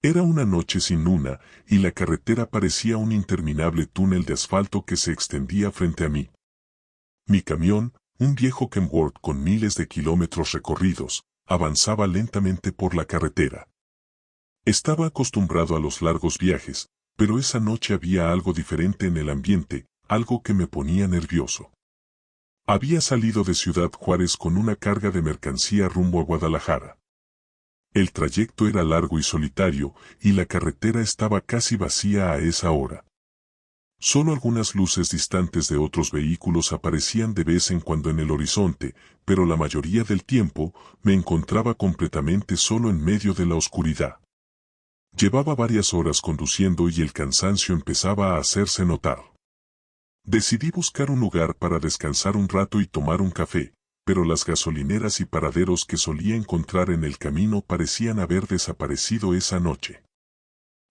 Era una noche sin luna, y la carretera parecía un interminable túnel de asfalto que se extendía frente a mí. Mi camión, un viejo Kenworth con miles de kilómetros recorridos, avanzaba lentamente por la carretera. Estaba acostumbrado a los largos viajes, pero esa noche había algo diferente en el ambiente, algo que me ponía nervioso. Había salido de Ciudad Juárez con una carga de mercancía rumbo a Guadalajara. El trayecto era largo y solitario, y la carretera estaba casi vacía a esa hora. Solo algunas luces distantes de otros vehículos aparecían de vez en cuando en el horizonte, pero la mayoría del tiempo me encontraba completamente solo en medio de la oscuridad. Llevaba varias horas conduciendo y el cansancio empezaba a hacerse notar. Decidí buscar un lugar para descansar un rato y tomar un café, pero las gasolineras y paraderos que solía encontrar en el camino parecían haber desaparecido esa noche.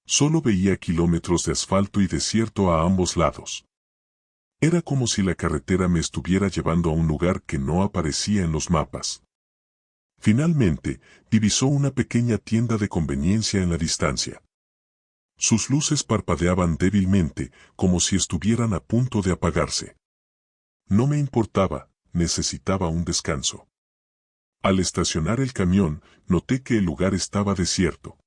Solo veía kilómetros de asfalto y desierto a ambos lados. Era como si la carretera me estuviera llevando a un lugar que no aparecía en los mapas. Finalmente, divisó una pequeña tienda de conveniencia en la distancia. Sus luces parpadeaban débilmente, como si estuvieran a punto de apagarse. No me importaba, necesitaba un descanso. Al estacionar el camión, noté que el lugar estaba desierto.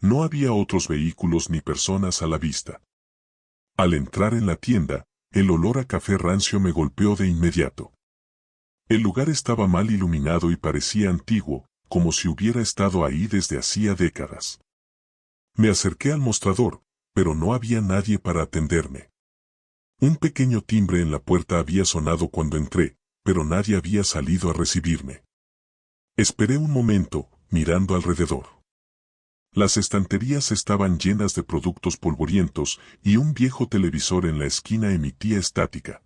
No había otros vehículos ni personas a la vista. Al entrar en la tienda, el olor a café rancio me golpeó de inmediato. El lugar estaba mal iluminado y parecía antiguo, como si hubiera estado ahí desde hacía décadas. Me acerqué al mostrador, pero no había nadie para atenderme. Un pequeño timbre en la puerta había sonado cuando entré, pero nadie había salido a recibirme. Esperé un momento, mirando alrededor. Las estanterías estaban llenas de productos polvorientos y un viejo televisor en la esquina emitía estática.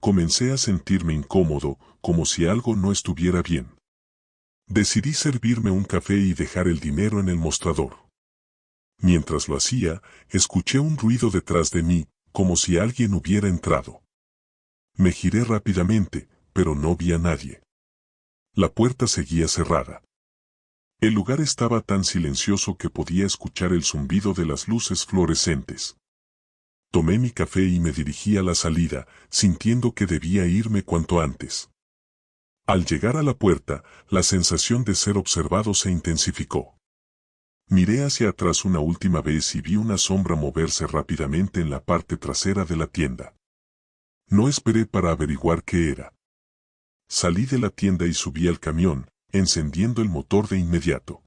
Comencé a sentirme incómodo, como si algo no estuviera bien. Decidí servirme un café y dejar el dinero en el mostrador. Mientras lo hacía, escuché un ruido detrás de mí, como si alguien hubiera entrado. Me giré rápidamente, pero no vi a nadie. La puerta seguía cerrada. El lugar estaba tan silencioso que podía escuchar el zumbido de las luces fluorescentes. Tomé mi café y me dirigí a la salida, sintiendo que debía irme cuanto antes. Al llegar a la puerta, la sensación de ser observado se intensificó. Miré hacia atrás una última vez y vi una sombra moverse rápidamente en la parte trasera de la tienda. No esperé para averiguar qué era. Salí de la tienda y subí al camión, encendiendo el motor de inmediato.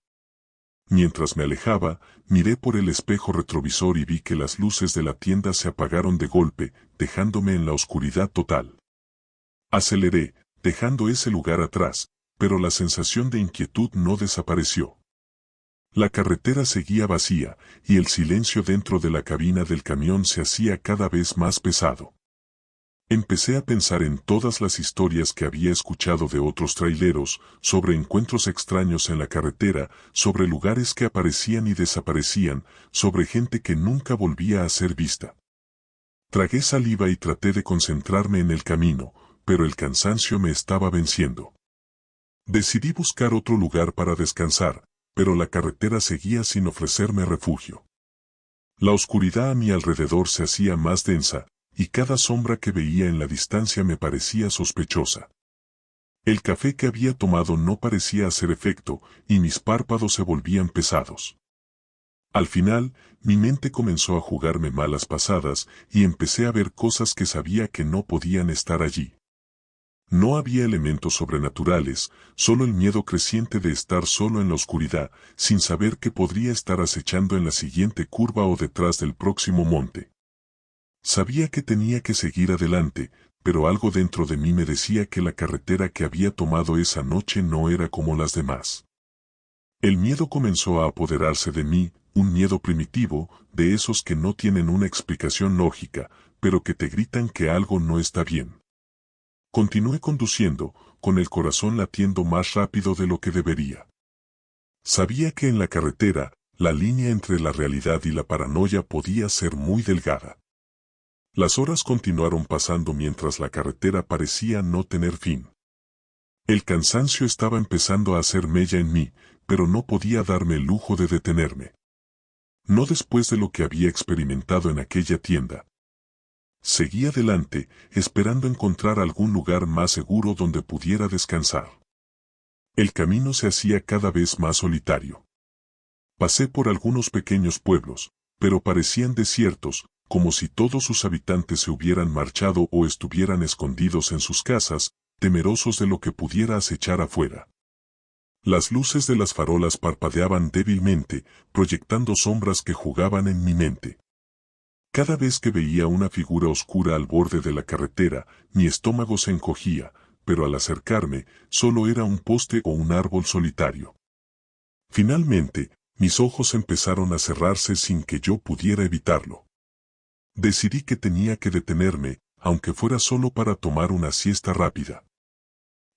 Mientras me alejaba, miré por el espejo retrovisor y vi que las luces de la tienda se apagaron de golpe, dejándome en la oscuridad total. Aceleré, dejando ese lugar atrás, pero la sensación de inquietud no desapareció. La carretera seguía vacía, y el silencio dentro de la cabina del camión se hacía cada vez más pesado. Empecé a pensar en todas las historias que había escuchado de otros traileros, sobre encuentros extraños en la carretera, sobre lugares que aparecían y desaparecían, sobre gente que nunca volvía a ser vista. Tragué saliva y traté de concentrarme en el camino, pero el cansancio me estaba venciendo. Decidí buscar otro lugar para descansar, pero la carretera seguía sin ofrecerme refugio. La oscuridad a mi alrededor se hacía más densa, y cada sombra que veía en la distancia me parecía sospechosa. El café que había tomado no parecía hacer efecto, y mis párpados se volvían pesados. Al final, mi mente comenzó a jugarme malas pasadas, y empecé a ver cosas que sabía que no podían estar allí. No había elementos sobrenaturales, solo el miedo creciente de estar solo en la oscuridad, sin saber qué podría estar acechando en la siguiente curva o detrás del próximo monte. Sabía que tenía que seguir adelante, pero algo dentro de mí me decía que la carretera que había tomado esa noche no era como las demás. El miedo comenzó a apoderarse de mí, un miedo primitivo, de esos que no tienen una explicación lógica, pero que te gritan que algo no está bien. Continué conduciendo, con el corazón latiendo más rápido de lo que debería. Sabía que en la carretera, la línea entre la realidad y la paranoia podía ser muy delgada. Las horas continuaron pasando mientras la carretera parecía no tener fin. El cansancio estaba empezando a hacer mella en mí, pero no podía darme el lujo de detenerme. No después de lo que había experimentado en aquella tienda. Seguí adelante, esperando encontrar algún lugar más seguro donde pudiera descansar. El camino se hacía cada vez más solitario. Pasé por algunos pequeños pueblos, pero parecían desiertos, como si todos sus habitantes se hubieran marchado o estuvieran escondidos en sus casas, temerosos de lo que pudiera acechar afuera. Las luces de las farolas parpadeaban débilmente, proyectando sombras que jugaban en mi mente. Cada vez que veía una figura oscura al borde de la carretera, mi estómago se encogía, pero al acercarme, solo era un poste o un árbol solitario. Finalmente, mis ojos empezaron a cerrarse sin que yo pudiera evitarlo. Decidí que tenía que detenerme, aunque fuera solo para tomar una siesta rápida.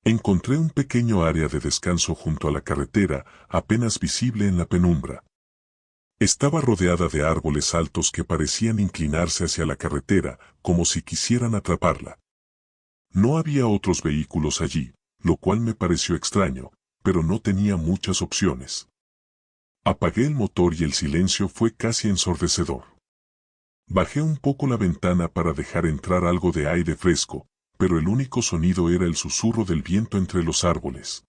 Encontré un pequeño área de descanso junto a la carretera, apenas visible en la penumbra. Estaba rodeada de árboles altos que parecían inclinarse hacia la carretera, como si quisieran atraparla. No había otros vehículos allí, lo cual me pareció extraño, pero no tenía muchas opciones. Apagué el motor y el silencio fue casi ensordecedor. Bajé un poco la ventana para dejar entrar algo de aire fresco, pero el único sonido era el susurro del viento entre los árboles.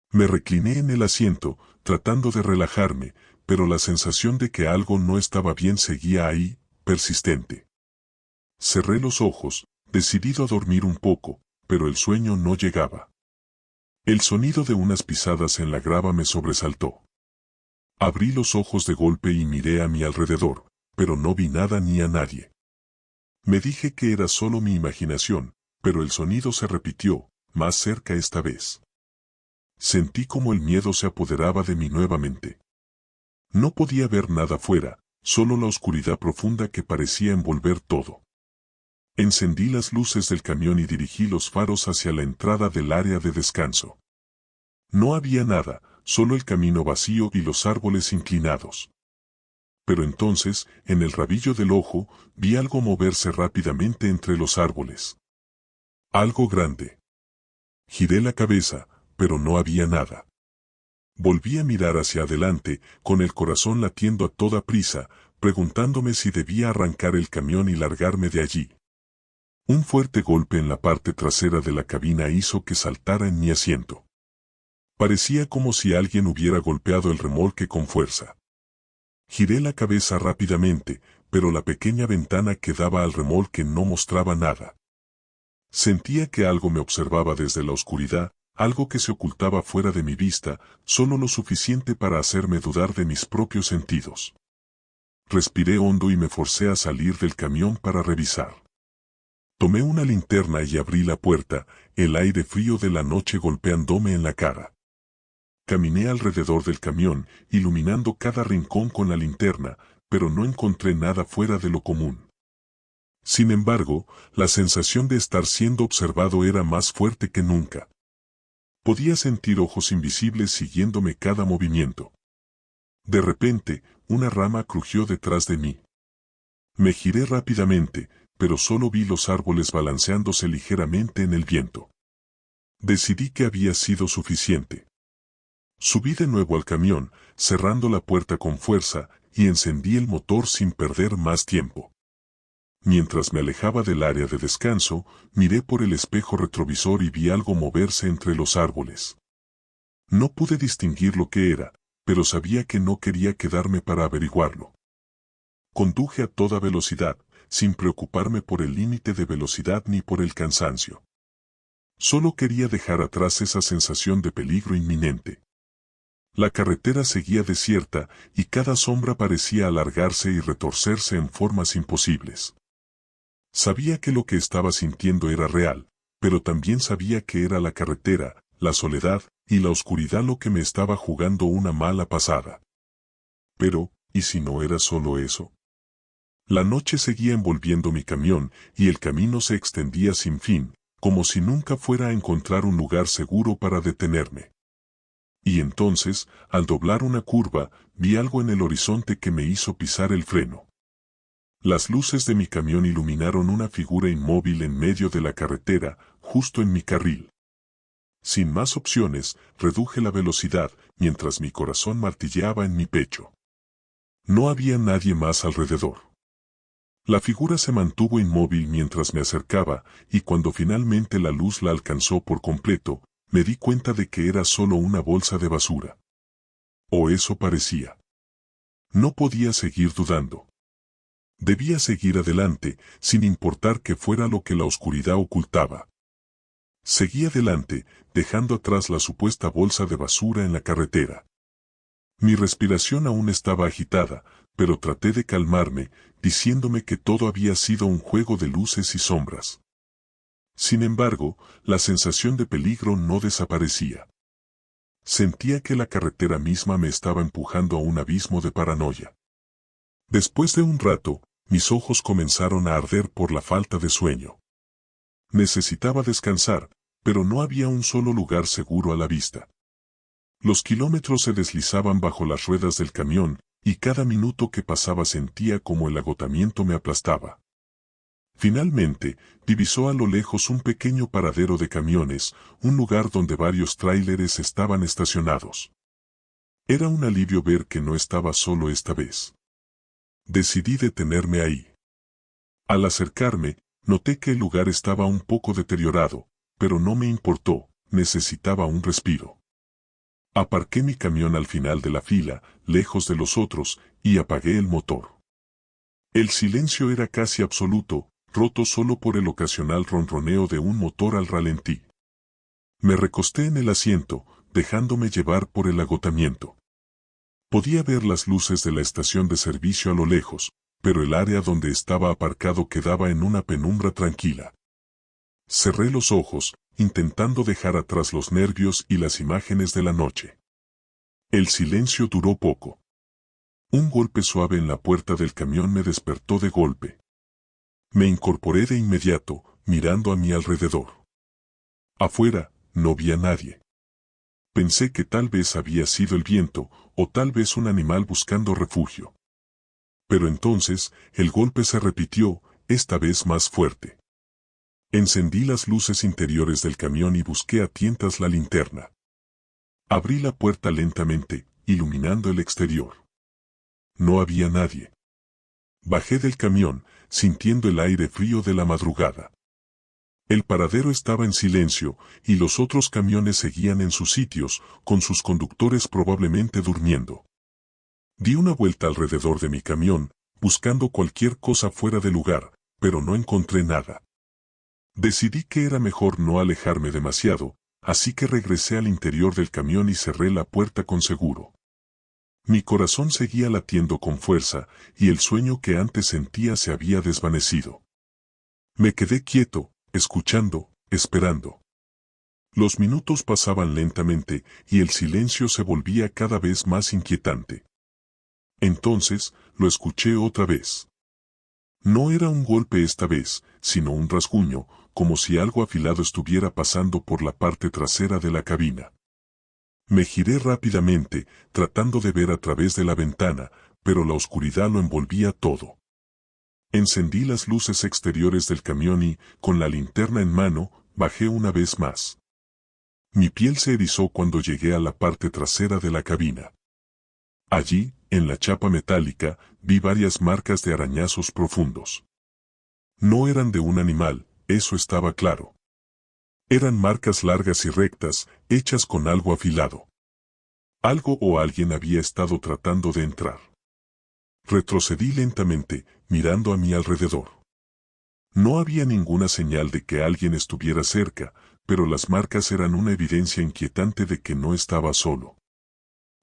Me recliné en el asiento, tratando de relajarme, pero la sensación de que algo no estaba bien seguía ahí, persistente. Cerré los ojos, decidido a dormir un poco, pero el sueño no llegaba. El sonido de unas pisadas en la grava me sobresaltó. Abrí los ojos de golpe y miré a mi alrededor, pero no vi nada ni a nadie. Me dije que era solo mi imaginación, pero el sonido se repitió, más cerca esta vez. Sentí como el miedo se apoderaba de mí nuevamente. No podía ver nada fuera, solo la oscuridad profunda que parecía envolver todo. Encendí las luces del camión y dirigí los faros hacia la entrada del área de descanso. No había nada, solo el camino vacío y los árboles inclinados. Pero entonces, en el rabillo del ojo, vi algo moverse rápidamente entre los árboles. Algo grande. Giré la cabeza, pero no había nada. Volví a mirar hacia adelante, con el corazón latiendo a toda prisa, preguntándome si debía arrancar el camión y largarme de allí. Un fuerte golpe en la parte trasera de la cabina hizo que saltara en mi asiento. Parecía como si alguien hubiera golpeado el remolque con fuerza. Giré la cabeza rápidamente, pero la pequeña ventana que daba al remolque no mostraba nada. Sentía que algo me observaba desde la oscuridad, algo que se ocultaba fuera de mi vista, solo lo suficiente para hacerme dudar de mis propios sentidos. Respiré hondo y me forcé a salir del camión para revisar. Tomé una linterna y abrí la puerta, el aire frío de la noche golpeándome en la cara. Caminé alrededor del camión, iluminando cada rincón con la linterna, pero no encontré nada fuera de lo común. Sin embargo, la sensación de estar siendo observado era más fuerte que nunca. Podía sentir ojos invisibles siguiéndome cada movimiento. De repente, una rama crujió detrás de mí. Me giré rápidamente, pero solo vi los árboles balanceándose ligeramente en el viento. Decidí que había sido suficiente. Subí de nuevo al camión, cerrando la puerta con fuerza, y encendí el motor sin perder más tiempo. Mientras me alejaba del área de descanso, miré por el espejo retrovisor y vi algo moverse entre los árboles. No pude distinguir lo que era, pero sabía que no quería quedarme para averiguarlo. Conduje a toda velocidad, sin preocuparme por el límite de velocidad ni por el cansancio. Solo quería dejar atrás esa sensación de peligro inminente. La carretera seguía desierta y cada sombra parecía alargarse y retorcerse en formas imposibles. Sabía que lo que estaba sintiendo era real, pero también sabía que era la carretera, la soledad y la oscuridad lo que me estaba jugando una mala pasada. Pero, ¿y si no era solo eso? La noche seguía envolviendo mi camión y el camino se extendía sin fin, como si nunca fuera a encontrar un lugar seguro para detenerme. Y entonces, al doblar una curva, vi algo en el horizonte que me hizo pisar el freno. Las luces de mi camión iluminaron una figura inmóvil en medio de la carretera, justo en mi carril. Sin más opciones, reduje la velocidad, mientras mi corazón martilleaba en mi pecho. No había nadie más alrededor. La figura se mantuvo inmóvil mientras me acercaba, y cuando finalmente la luz la alcanzó por completo, me di cuenta de que era solo una bolsa de basura. O eso parecía. No podía seguir dudando. Debía seguir adelante, sin importar qué fuera lo que la oscuridad ocultaba. Seguí adelante, dejando atrás la supuesta bolsa de basura en la carretera. Mi respiración aún estaba agitada, pero traté de calmarme, diciéndome que todo había sido un juego de luces y sombras. Sin embargo, la sensación de peligro no desaparecía. Sentía que la carretera misma me estaba empujando a un abismo de paranoia. Después de un rato, mis ojos comenzaron a arder por la falta de sueño. Necesitaba descansar, pero no había un solo lugar seguro a la vista. Los kilómetros se deslizaban bajo las ruedas del camión, y cada minuto que pasaba sentía como el agotamiento me aplastaba. Finalmente, divisó a lo lejos un pequeño paradero de camiones, un lugar donde varios tráileres estaban estacionados. Era un alivio ver que no estaba solo esta vez. Decidí detenerme ahí. Al acercarme, noté que el lugar estaba un poco deteriorado, pero no me importó, necesitaba un respiro. Aparqué mi camión al final de la fila, lejos de los otros, y apagué el motor. El silencio era casi absoluto, roto solo por el ocasional ronroneo de un motor al ralentí. Me recosté en el asiento, dejándome llevar por el agotamiento. Podía ver las luces de la estación de servicio a lo lejos, pero el área donde estaba aparcado quedaba en una penumbra tranquila. Cerré los ojos, intentando dejar atrás los nervios y las imágenes de la noche. El silencio duró poco. Un golpe suave en la puerta del camión me despertó de golpe. Me incorporé de inmediato, mirando a mi alrededor. Afuera, no vi a nadie. Pensé que tal vez había sido el viento, o tal vez un animal buscando refugio. Pero entonces, el golpe se repitió, esta vez más fuerte. Encendí las luces interiores del camión y busqué a tientas la linterna. Abrí la puerta lentamente, iluminando el exterior. No había nadie. Bajé del camión, sintiendo el aire frío de la madrugada. El paradero estaba en silencio, y los otros camiones seguían en sus sitios, con sus conductores probablemente durmiendo. Di una vuelta alrededor de mi camión, buscando cualquier cosa fuera de lugar, pero no encontré nada. Decidí que era mejor no alejarme demasiado, así que regresé al interior del camión y cerré la puerta con seguro. Mi corazón seguía latiendo con fuerza, y el sueño que antes sentía se había desvanecido. Me quedé quieto, escuchando, esperando. Los minutos pasaban lentamente, y el silencio se volvía cada vez más inquietante. Entonces, lo escuché otra vez. No era un golpe esta vez, sino un rasguño, como si algo afilado estuviera pasando por la parte trasera de la cabina. Me giré rápidamente, tratando de ver a través de la ventana, pero la oscuridad lo envolvía todo. Encendí las luces exteriores del camión y, con la linterna en mano, bajé una vez más. Mi piel se erizó cuando llegué a la parte trasera de la cabina. Allí, en la chapa metálica, vi varias marcas de arañazos profundos. No eran de un animal, eso estaba claro. Eran marcas largas y rectas, hechas con algo afilado. Algo o alguien había estado tratando de entrar. Retrocedí lentamente, mirando a mi alrededor. No había ninguna señal de que alguien estuviera cerca, pero las marcas eran una evidencia inquietante de que no estaba solo.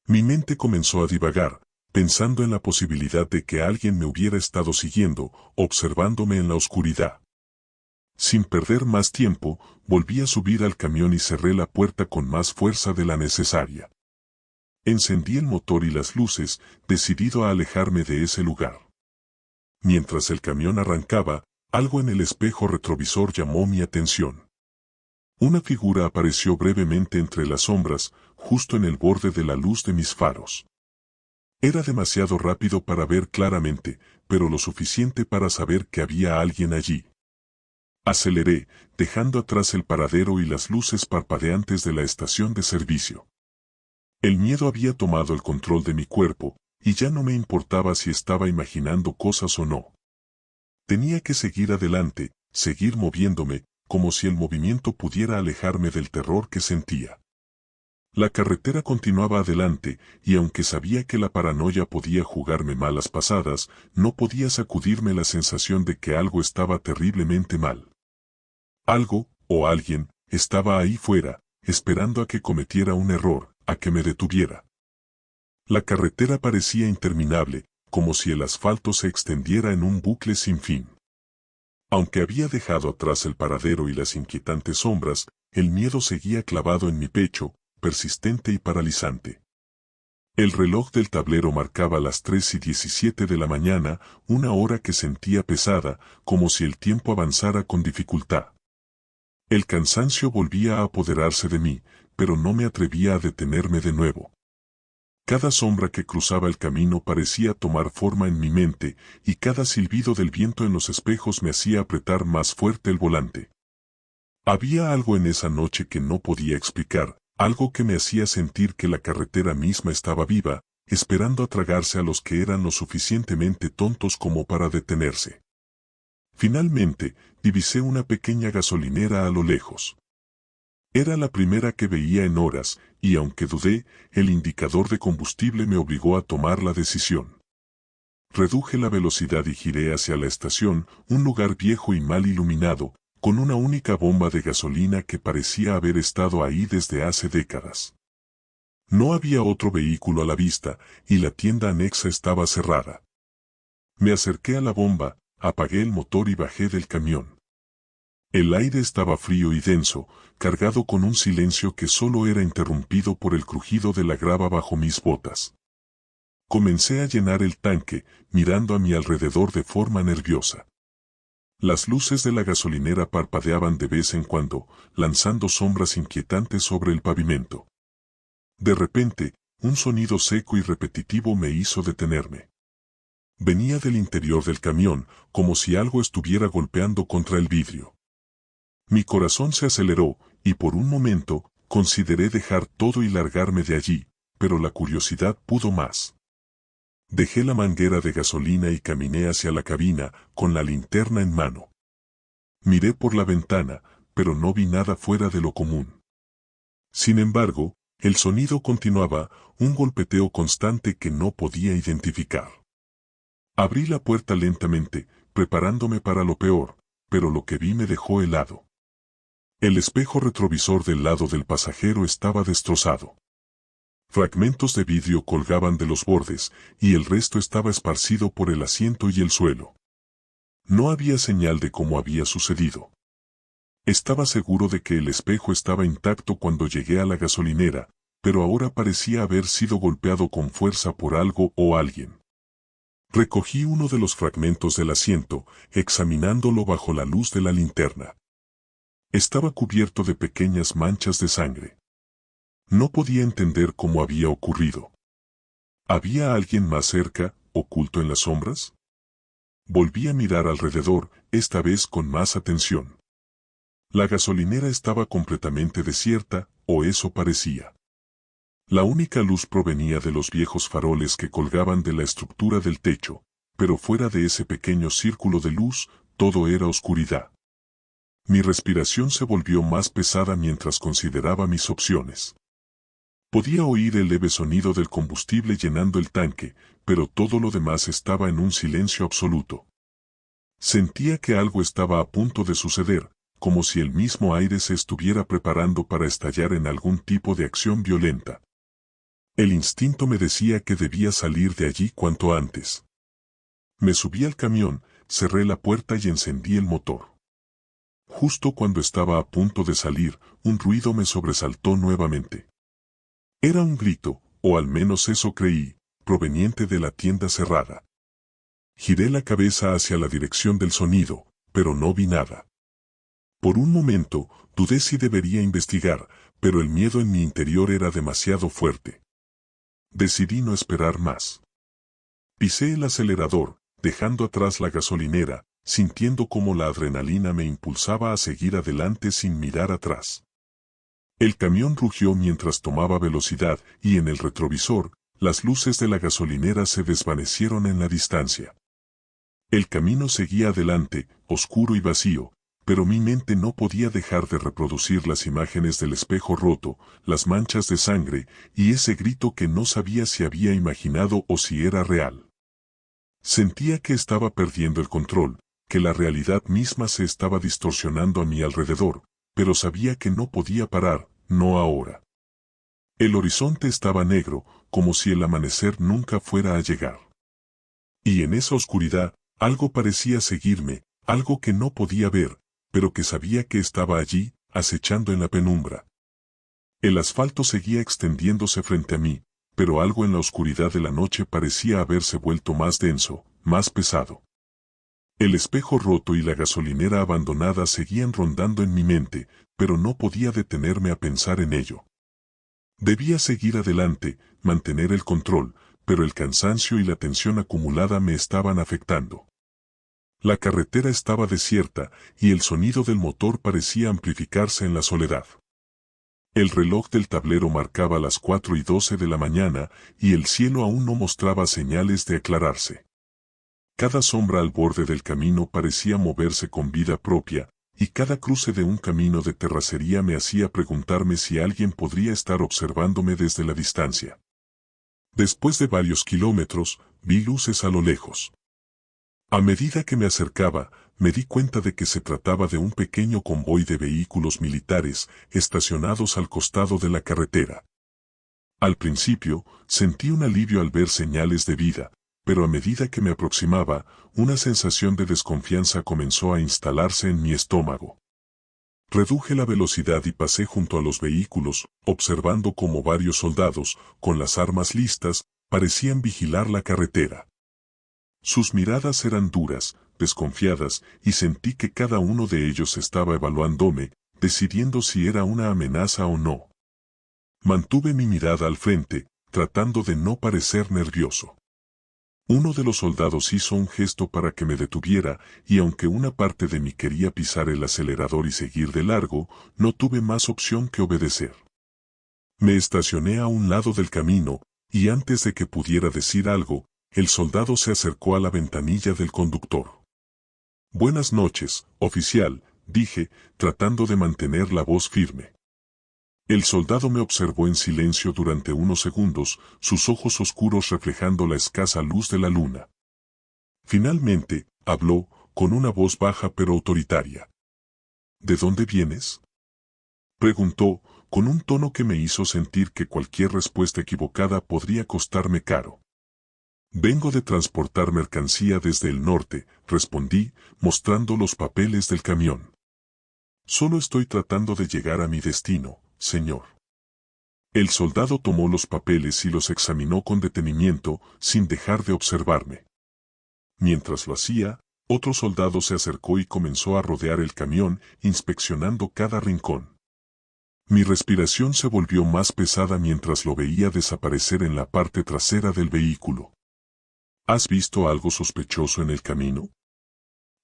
Mi mente comenzó a divagar, pensando en la posibilidad de que alguien me hubiera estado siguiendo, observándome en la oscuridad. Sin perder más tiempo, volví a subir al camión y cerré la puerta con más fuerza de la necesaria. Encendí el motor y las luces, decidido a alejarme de ese lugar. Mientras el camión arrancaba, algo en el espejo retrovisor llamó mi atención. Una figura apareció brevemente entre las sombras, justo en el borde de la luz de mis faros. Era demasiado rápido para ver claramente, pero lo suficiente para saber que había alguien allí. Aceleré, dejando atrás el paradero y las luces parpadeantes de la estación de servicio. El miedo había tomado el control de mi cuerpo, y ya no me importaba si estaba imaginando cosas o no. Tenía que seguir adelante, seguir moviéndome, como si el movimiento pudiera alejarme del terror que sentía. La carretera continuaba adelante, y aunque sabía que la paranoia podía jugarme malas pasadas, no podía sacudirme la sensación de que algo estaba terriblemente mal. Algo, o alguien, estaba ahí fuera, esperando a que cometiera un error, a que me detuviera. La carretera parecía interminable, como si el asfalto se extendiera en un bucle sin fin. Aunque había dejado atrás el paradero y las inquietantes sombras, el miedo seguía clavado en mi pecho, persistente y paralizante. El reloj del tablero marcaba las 3:17 de la mañana, una hora que sentía pesada, como si el tiempo avanzara con dificultad. El cansancio volvía a apoderarse de mí, pero no me atrevía a detenerme de nuevo. Cada sombra que cruzaba el camino parecía tomar forma en mi mente, y cada silbido del viento en los espejos me hacía apretar más fuerte el volante. Había algo en esa noche que no podía explicar, algo que me hacía sentir que la carretera misma estaba viva, esperando a tragarse a los que eran lo suficientemente tontos como para detenerse. Finalmente, divisé una pequeña gasolinera a lo lejos. Era la primera que veía en horas, y aunque dudé, el indicador de combustible me obligó a tomar la decisión. Reduje la velocidad y giré hacia la estación, un lugar viejo y mal iluminado, con una única bomba de gasolina que parecía haber estado ahí desde hace décadas. No había otro vehículo a la vista, y la tienda anexa estaba cerrada. Me acerqué a la bomba, apagué el motor y bajé del camión. El aire estaba frío y denso, cargado con un silencio que solo era interrumpido por el crujido de la grava bajo mis botas. Comencé a llenar el tanque, mirando a mi alrededor de forma nerviosa. Las luces de la gasolinera parpadeaban de vez en cuando, lanzando sombras inquietantes sobre el pavimento. De repente, un sonido seco y repetitivo me hizo detenerme. Venía del interior del camión, como si algo estuviera golpeando contra el vidrio. Mi corazón se aceleró, y por un momento, consideré dejar todo y largarme de allí, pero la curiosidad pudo más. Dejé la manguera de gasolina y caminé hacia la cabina, con la linterna en mano. Miré por la ventana, pero no vi nada fuera de lo común. Sin embargo, el sonido continuaba, un golpeteo constante que no podía identificar. Abrí la puerta lentamente, preparándome para lo peor, pero lo que vi me dejó helado. El espejo retrovisor del lado del pasajero estaba destrozado. Fragmentos de vidrio colgaban de los bordes, y el resto estaba esparcido por el asiento y el suelo. No había señal de cómo había sucedido. Estaba seguro de que el espejo estaba intacto cuando llegué a la gasolinera, pero ahora parecía haber sido golpeado con fuerza por algo o alguien. Recogí uno de los fragmentos del asiento, examinándolo bajo la luz de la linterna. Estaba cubierto de pequeñas manchas de sangre. No podía entender cómo había ocurrido. ¿Había alguien más cerca, oculto en las sombras? Volví a mirar alrededor, esta vez con más atención. La gasolinera estaba completamente desierta, o eso parecía. La única luz provenía de los viejos faroles que colgaban de la estructura del techo, pero fuera de ese pequeño círculo de luz, todo era oscuridad. Mi respiración se volvió más pesada mientras consideraba mis opciones. Podía oír el leve sonido del combustible llenando el tanque, pero todo lo demás estaba en un silencio absoluto. Sentía que algo estaba a punto de suceder, como si el mismo aire se estuviera preparando para estallar en algún tipo de acción violenta. El instinto me decía que debía salir de allí cuanto antes. Me subí al camión, cerré la puerta y encendí el motor. Justo cuando estaba a punto de salir, un ruido me sobresaltó nuevamente. Era un grito, o al menos eso creí, proveniente de la tienda cerrada. Giré la cabeza hacia la dirección del sonido, pero no vi nada. Por un momento, dudé si debería investigar, pero el miedo en mi interior era demasiado fuerte. Decidí no esperar más. Pisé el acelerador, dejando atrás la gasolinera, sintiendo cómo la adrenalina me impulsaba a seguir adelante sin mirar atrás. El camión rugió mientras tomaba velocidad y en el retrovisor, las luces de la gasolinera se desvanecieron en la distancia. El camino seguía adelante, oscuro y vacío, pero mi mente no podía dejar de reproducir las imágenes del espejo roto, las manchas de sangre y ese grito que no sabía si había imaginado o si era real. Sentía que estaba perdiendo el control, que la realidad misma se estaba distorsionando a mi alrededor, pero sabía que no podía parar, no ahora. El horizonte estaba negro, como si el amanecer nunca fuera a llegar. Y en esa oscuridad, algo parecía seguirme, algo que no podía ver, pero que sabía que estaba allí, acechando en la penumbra. El asfalto seguía extendiéndose frente a mí, pero algo en la oscuridad de la noche parecía haberse vuelto más denso, más pesado. El espejo roto y la gasolinera abandonada seguían rondando en mi mente, pero no podía detenerme a pensar en ello. Debía seguir adelante, mantener el control, pero el cansancio y la tensión acumulada me estaban afectando. La carretera estaba desierta y el sonido del motor parecía amplificarse en la soledad. El reloj del tablero marcaba las 4:12 de la mañana y el cielo aún no mostraba señales de aclararse. Cada sombra al borde del camino parecía moverse con vida propia, y cada cruce de un camino de terracería me hacía preguntarme si alguien podría estar observándome desde la distancia. Después de varios kilómetros, vi luces a lo lejos. A medida que me acercaba, me di cuenta de que se trataba de un pequeño convoy de vehículos militares estacionados al costado de la carretera. Al principio, sentí un alivio al ver señales de vida, pero a medida que me aproximaba, una sensación de desconfianza comenzó a instalarse en mi estómago. Reduje la velocidad y pasé junto a los vehículos, observando cómo varios soldados, con las armas listas, parecían vigilar la carretera. Sus miradas eran duras, desconfiadas, y sentí que cada uno de ellos estaba evaluándome, decidiendo si era una amenaza o no. Mantuve mi mirada al frente, tratando de no parecer nervioso. Uno de los soldados hizo un gesto para que me detuviera, y aunque una parte de mí quería pisar el acelerador y seguir de largo, no tuve más opción que obedecer. Me estacioné a un lado del camino, y antes de que pudiera decir algo, el soldado se acercó a la ventanilla del conductor. «Buenas noches, oficial», dije, tratando de mantener la voz firme. El soldado me observó en silencio durante unos segundos, sus ojos oscuros reflejando la escasa luz de la luna. Finalmente, habló, con una voz baja pero autoritaria. «¿De dónde vienes?», preguntó, con un tono que me hizo sentir que cualquier respuesta equivocada podría costarme caro. «Vengo de transportar mercancía desde el norte», respondí, mostrando los papeles del camión. «Solo estoy tratando de llegar a mi destino, señor». El soldado tomó los papeles y los examinó con detenimiento, sin dejar de observarme. Mientras lo hacía, otro soldado se acercó y comenzó a rodear el camión, inspeccionando cada rincón. Mi respiración se volvió más pesada mientras lo veía desaparecer en la parte trasera del vehículo. «¿Has visto algo sospechoso en el camino?»,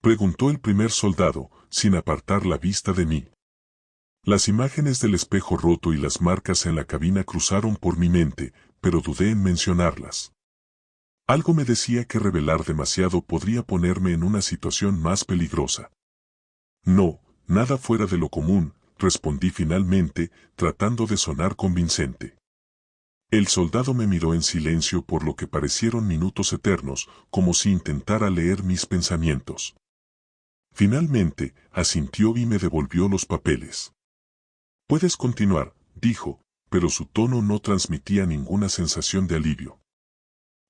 preguntó el primer soldado, sin apartar la vista de mí. Las imágenes del espejo roto y las marcas en la cabina cruzaron por mi mente, pero dudé en mencionarlas. Algo me decía que revelar demasiado podría ponerme en una situación más peligrosa. «No, nada fuera de lo común», respondí finalmente, tratando de sonar convincente. El soldado me miró en silencio por lo que parecieron minutos eternos, como si intentara leer mis pensamientos. Finalmente, asintió y me devolvió los papeles. «Puedes continuar», dijo, pero su tono no transmitía ninguna sensación de alivio.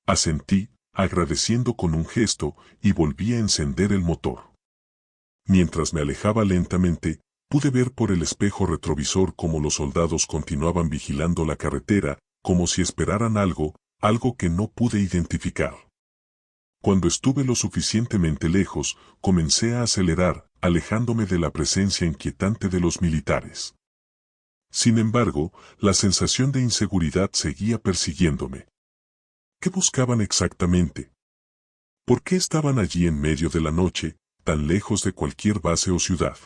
Asentí, agradeciendo con un gesto, y volví a encender el motor. Mientras me alejaba lentamente, pude ver por el espejo retrovisor cómo los soldados continuaban vigilando la carretera, como si esperaran algo que no pude identificar. Cuando estuve lo suficientemente lejos, comencé a acelerar, alejándome de la presencia inquietante de los militares. Sin embargo, la sensación de inseguridad seguía persiguiéndome. ¿Qué buscaban exactamente? ¿Por qué estaban allí en medio de la noche, tan lejos de cualquier base o ciudad.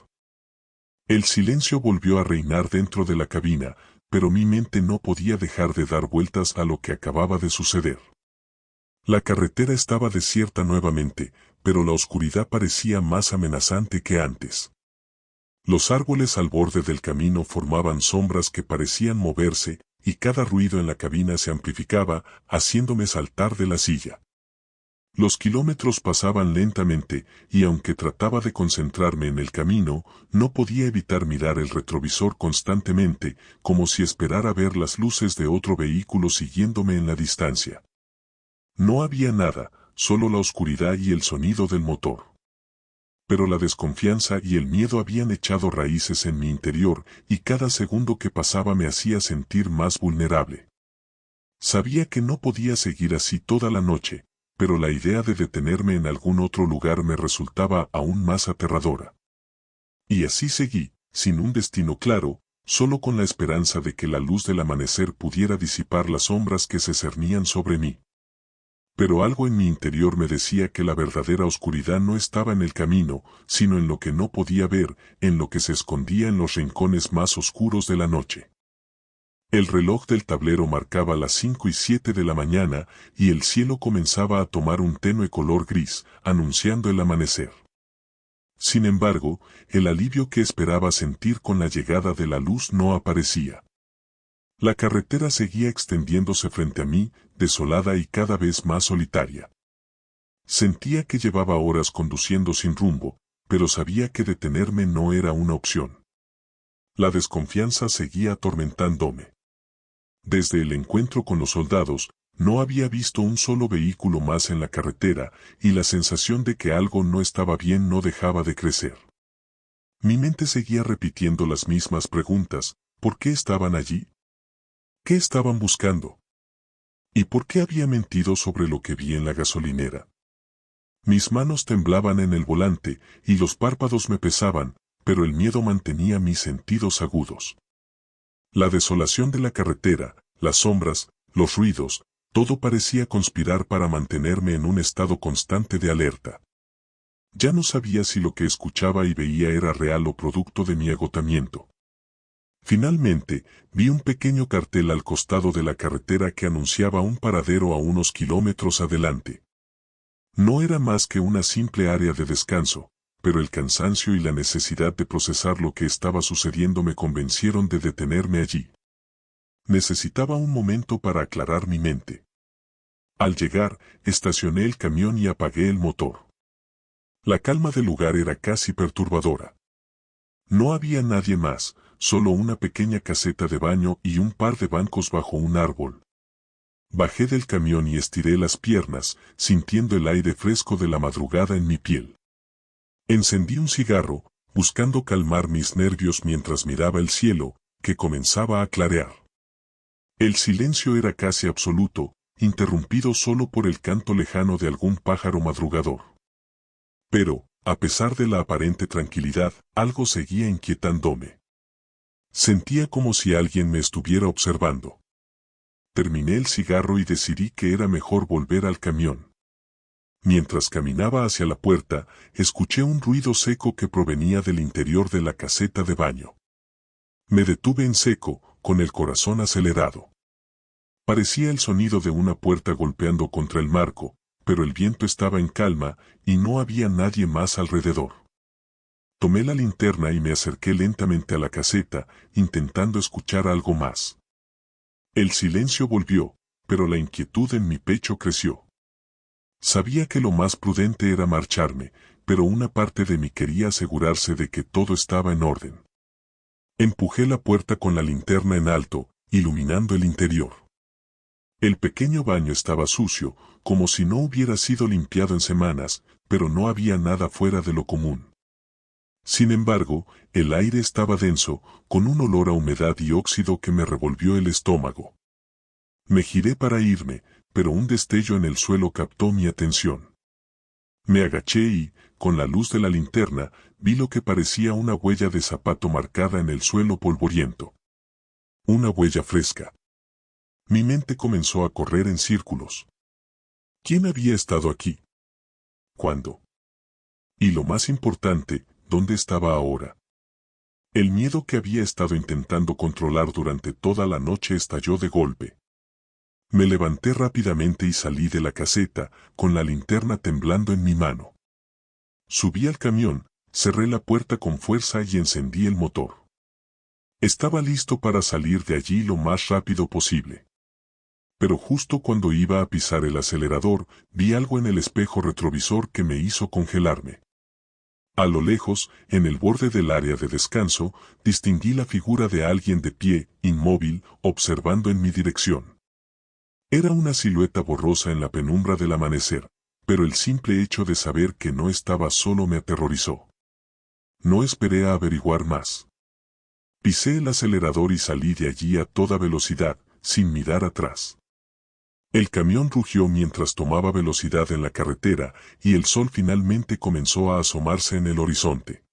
El silencio volvió a reinar dentro de la cabina, pero mi mente no podía dejar de dar vueltas a lo que acababa de suceder. La carretera estaba desierta nuevamente, pero la oscuridad parecía más amenazante que antes. Los árboles al borde del camino formaban sombras que parecían moverse, y cada ruido en la cabina se amplificaba, haciéndome saltar de la silla. Los kilómetros pasaban lentamente, y aunque trataba de concentrarme en el camino, no podía evitar mirar el retrovisor constantemente, como si esperara ver las luces de otro vehículo siguiéndome en la distancia. No había nada, solo la oscuridad y el sonido del motor. Pero la desconfianza y el miedo habían echado raíces en mi interior, y cada segundo que pasaba me hacía sentir más vulnerable. Sabía que no podía seguir así toda la noche, pero la idea de detenerme en algún otro lugar me resultaba aún más aterradora. Y así seguí, sin un destino claro, solo con la esperanza de que la luz del amanecer pudiera disipar las sombras que se cernían sobre mí. Pero algo en mi interior me decía que la verdadera oscuridad no estaba en el camino, sino en lo que no podía ver, en lo que se escondía en los rincones más oscuros de la noche. El reloj del tablero marcaba las 5:07 de la mañana, y el cielo comenzaba a tomar un tenue color gris, anunciando el amanecer. Sin embargo, el alivio que esperaba sentir con la llegada de la luz no aparecía. La carretera seguía extendiéndose frente a mí, desolada y cada vez más solitaria. Sentía que llevaba horas conduciendo sin rumbo, pero sabía que detenerme no era una opción. La desconfianza seguía atormentándome. Desde el encuentro con los soldados, no había visto un solo vehículo más en la carretera, y la sensación de que algo no estaba bien no dejaba de crecer. Mi mente seguía repitiendo las mismas preguntas: ¿por qué estaban allí? ¿Qué estaban buscando? ¿Y por qué había mentido sobre lo que vi en la gasolinera? Mis manos temblaban en el volante, y los párpados me pesaban, pero el miedo mantenía mis sentidos agudos. La desolación de la carretera, las sombras, los ruidos, todo parecía conspirar para mantenerme en un estado constante de alerta. Ya no sabía si lo que escuchaba y veía era real o producto de mi agotamiento. Finalmente, vi un pequeño cartel al costado de la carretera que anunciaba un paradero a unos kilómetros adelante. No era más que una simple área de descanso, pero el cansancio y la necesidad de procesar lo que estaba sucediendo me convencieron de detenerme allí. Necesitaba un momento para aclarar mi mente. Al llegar, estacioné el camión y apagué el motor. La calma del lugar era casi perturbadora. No había nadie más, solo una pequeña caseta de baño y un par de bancos bajo un árbol. Bajé del camión y estiré las piernas, sintiendo el aire fresco de la madrugada en mi piel. Encendí un cigarro, buscando calmar mis nervios mientras miraba el cielo, que comenzaba a clarear. El silencio era casi absoluto, interrumpido solo por el canto lejano de algún pájaro madrugador. Pero, a pesar de la aparente tranquilidad, algo seguía inquietándome. Sentía como si alguien me estuviera observando. Terminé el cigarro y decidí que era mejor volver al camión. Mientras caminaba hacia la puerta, escuché un ruido seco que provenía del interior de la caseta de baño. Me detuve en seco, con el corazón acelerado. Parecía el sonido de una puerta golpeando contra el marco, pero el viento estaba en calma, y no había nadie más alrededor. Tomé la linterna y me acerqué lentamente a la caseta, intentando escuchar algo más. El silencio volvió, pero la inquietud en mi pecho creció. Sabía que lo más prudente era marcharme, pero una parte de mí quería asegurarse de que todo estaba en orden. Empujé la puerta con la linterna en alto, iluminando el interior. El pequeño baño estaba sucio, como si no hubiera sido limpiado en semanas, pero no había nada fuera de lo común. Sin embargo, el aire estaba denso, con un olor a humedad y óxido que me revolvió el estómago. Me giré para irme, pero un destello en el suelo captó mi atención. Me agaché y, con la luz de la linterna, vi lo que parecía una huella de zapato marcada en el suelo polvoriento. Una huella fresca. Mi mente comenzó a correr en círculos. ¿Quién había estado aquí? ¿Cuándo? Y lo más importante, ¿dónde estaba ahora? El miedo que había estado intentando controlar durante toda la noche estalló de golpe. Me levanté rápidamente y salí de la caseta, con la linterna temblando en mi mano. Subí al camión, cerré la puerta con fuerza y encendí el motor. Estaba listo para salir de allí lo más rápido posible. Pero justo cuando iba a pisar el acelerador, vi algo en el espejo retrovisor que me hizo congelarme. A lo lejos, en el borde del área de descanso, distinguí la figura de alguien de pie, inmóvil, observando en mi dirección. Era una silueta borrosa en la penumbra del amanecer, pero el simple hecho de saber que no estaba solo me aterrorizó. No esperé a averiguar más. Pisé el acelerador y salí de allí a toda velocidad, sin mirar atrás. El camión rugió mientras tomaba velocidad en la carretera y el sol finalmente comenzó a asomarse en el horizonte.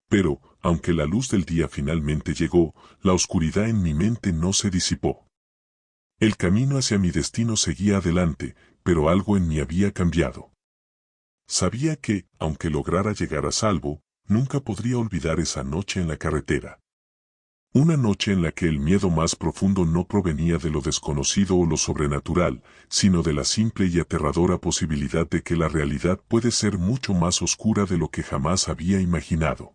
Pero, aunque la luz del día finalmente llegó, la oscuridad en mi mente no se disipó. El camino hacia mi destino seguía adelante, pero algo en mí había cambiado. Sabía que, aunque lograra llegar a salvo, nunca podría olvidar esa noche en la carretera. Una noche en la que el miedo más profundo no provenía de lo desconocido o lo sobrenatural, sino de la simple y aterradora posibilidad de que la realidad puede ser mucho más oscura de lo que jamás había imaginado.